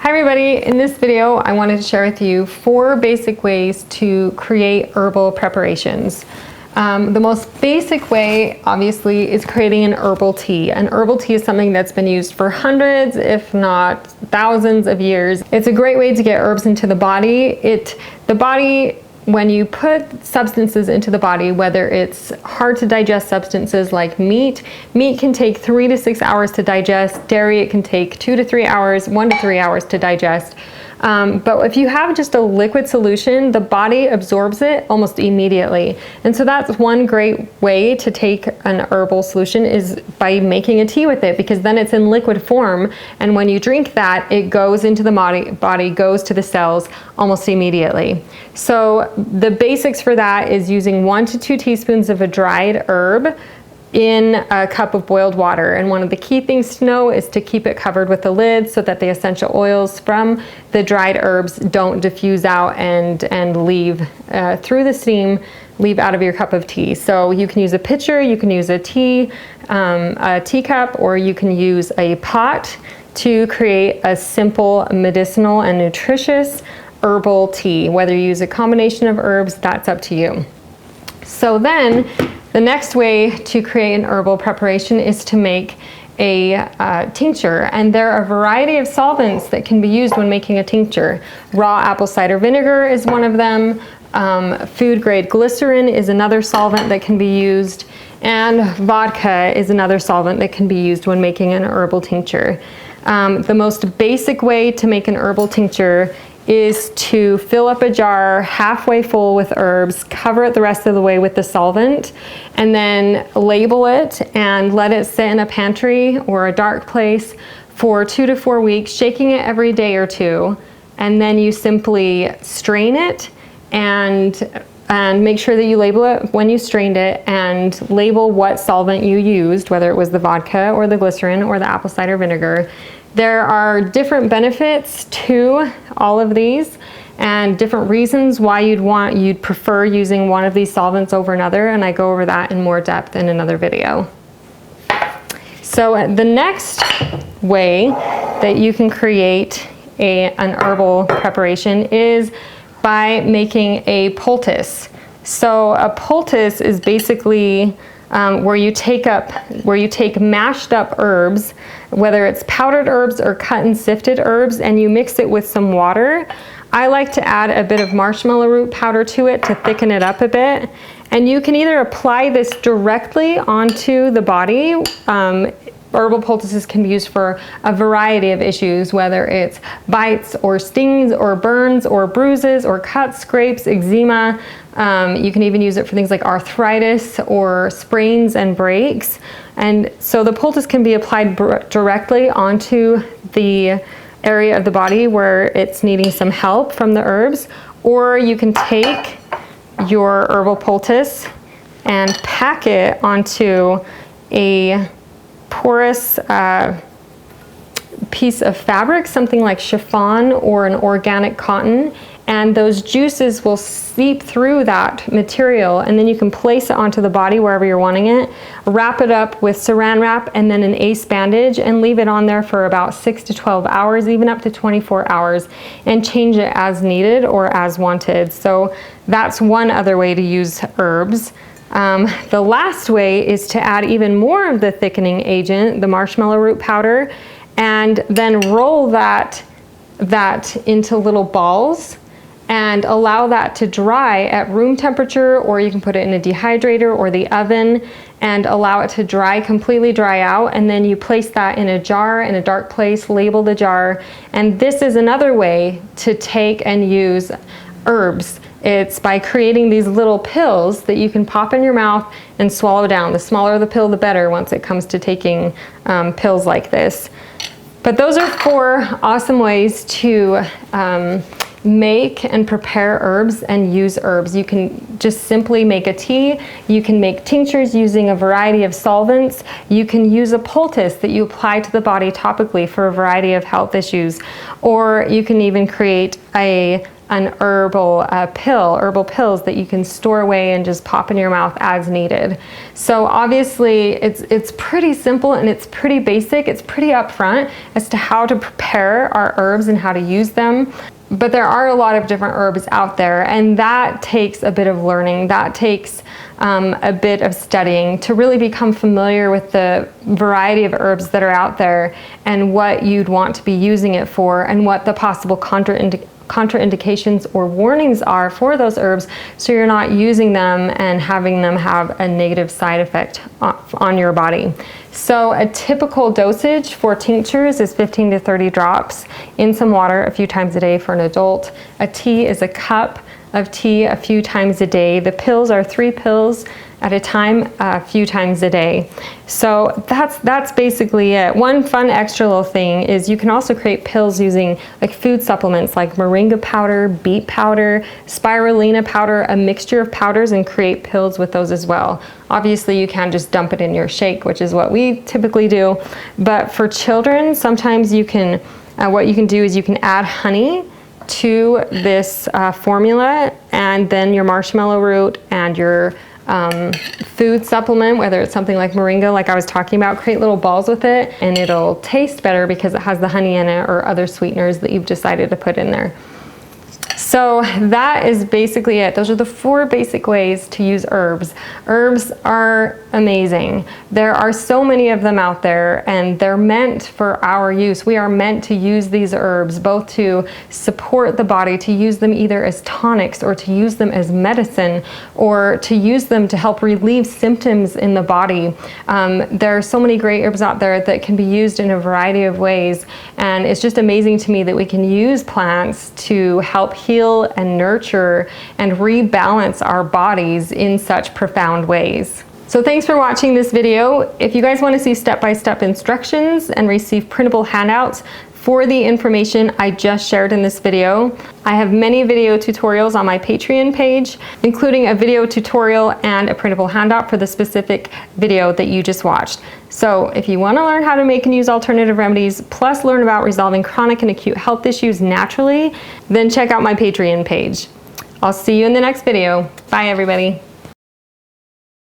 Hi everybody, in this video I wanted to share with you 4 basic ways to create herbal preparations. The most basic way obviously is creating an herbal tea. An herbal tea is something that's been used for hundreds if not thousands of years. It's a great way to get herbs into the body. When you put substances into the body, whether it's hard to digest substances like meat can take 3 to 6 hours to digest. Dairy, it can take 2 to 3 hours, 1 to 3 hours to digest. But if you have just a liquid solution, the body absorbs it almost immediately. And so that's one great way to take an herbal solution is by making a tea with it, because then it's in liquid form. And when you drink that, it goes into the body, goes to the cells almost immediately. So the basics for that is using 1 to 2 teaspoons of a dried herb in a cup of boiled water. And one of the key things to know is to keep it covered with the lid so that the essential oils from the dried herbs don't diffuse out and leave through the steam, leave out of your cup of tea. So you can use a pitcher, you can use a teacup, or you can use a pot to create a simple medicinal and nutritious herbal tea. Whether you use a combination of herbs, that's up to you. So then the next way to create an herbal preparation is to make a tincture, and there are a variety of solvents that can be used when making a tincture. Raw apple cider vinegar is one of them. Food grade glycerin is another solvent that can be used, and vodka is another solvent that can be used when making an herbal tincture. The most basic way to make an herbal tincture is to fill up a jar halfway full with herbs, cover it the rest of the way with the solvent, and then label it and let it sit in a pantry or a dark place for 2 to 4 weeks, shaking it every day or 2. And then you simply strain it and make sure that you label it when you strained it and label what solvent you used, whether it was the vodka or the glycerin or the apple cider vinegar. There are different benefits to all of these and different reasons why you'd prefer using one of these solvents over another, and I go over that in more depth in another video. So the next way that you can create an herbal preparation is by making a poultice. So a poultice is basically where you take mashed up herbs, whether it's powdered herbs or cut and sifted herbs, and you mix it with some water. I like to add a bit of marshmallow root powder to it to thicken it up a bit. And you can either apply this directly onto the body. Herbal poultices can be used for a variety of issues, whether it's bites or stings or burns or bruises or cuts, scrapes, eczema. You can even use it for things like arthritis or sprains and breaks. And so the poultice can be applied directly onto the area of the body where it's needing some help from the herbs, or you can take your herbal poultice and pack it onto a porous piece of fabric, something like chiffon or an organic cotton, and those juices will seep through that material, and then you can place it onto the body wherever you're wanting it, wrap it up with saran wrap and then an ace bandage, and leave it on there for about 6 to 12 hours, even up to 24 hours, and change it as needed or as wanted. So that's one other way to use herbs. The last way is to add even more of the thickening agent, the marshmallow root powder, and then roll that into little balls and allow that to dry at room temperature, or you can put it in a dehydrator or the oven and allow it to completely dry out, and then you place that in a jar in a dark place, label the jar. And this is another way to take and use herbs. It's by creating these little pills that you can pop in your mouth and swallow down. The smaller the pill, the better once it comes to taking pills like this. But those are 4 awesome ways to make and prepare herbs and use herbs. You can just simply make a tea. You can make tinctures using a variety of solvents. You can use a poultice that you apply to the body topically for a variety of health issues. Or you can even create a an herbal pills that you can store away and just pop in your mouth as needed. So obviously it's pretty simple and it's pretty basic. It's pretty upfront as to how to prepare our herbs and how to use them. But there are a lot of different herbs out there, and that takes a bit of learning. That takes a bit of studying to really become familiar with the variety of herbs that are out there and what you'd want to be using it for and what the possible contraindications or warnings are for those herbs, so you're not using them and having them have a negative side effect on your body. So a typical dosage for tinctures is 15 to 30 drops in some water a few times a day for an adult. A tea is a cup of tea a few times a day. The pills are 3 pills at a time, a few times a day. So that's basically it. One fun extra little thing is you can also create pills using like food supplements like moringa powder, beet powder, spirulina powder, a mixture of powders, and create pills with those as well. Obviously you can just dump it in your shake, which is what we typically do. But for children, sometimes you can, what you can do is you can add honey to this formula, and then your marshmallow root and your food supplement, whether it's something like moringa, like I was talking about, create little balls with it, and it'll taste better because it has the honey in it or other sweeteners that you've decided to put in there. So that is basically it. Those are the 4 basic ways to use herbs. Herbs are amazing. There are so many of them out there, and they're meant for our use. We are meant to use these herbs both to support the body, to use them either as tonics or to use them as medicine, or to use them to help relieve symptoms in the body. There are so many great herbs out there that can be used in a variety of ways, and it's just amazing to me that we can use plants to help heal and nurture and rebalance our bodies in such profound ways. So thanks for watching this video. If you guys want to see step-by-step instructions and receive printable handouts for the information I just shared in this video, I have many video tutorials on my Patreon page, including a video tutorial and a printable handout for the specific video that you just watched. So if you want to learn how to make and use alternative remedies, plus learn about resolving chronic and acute health issues naturally, then check out my Patreon page. I'll see you in the next video. Bye, everybody.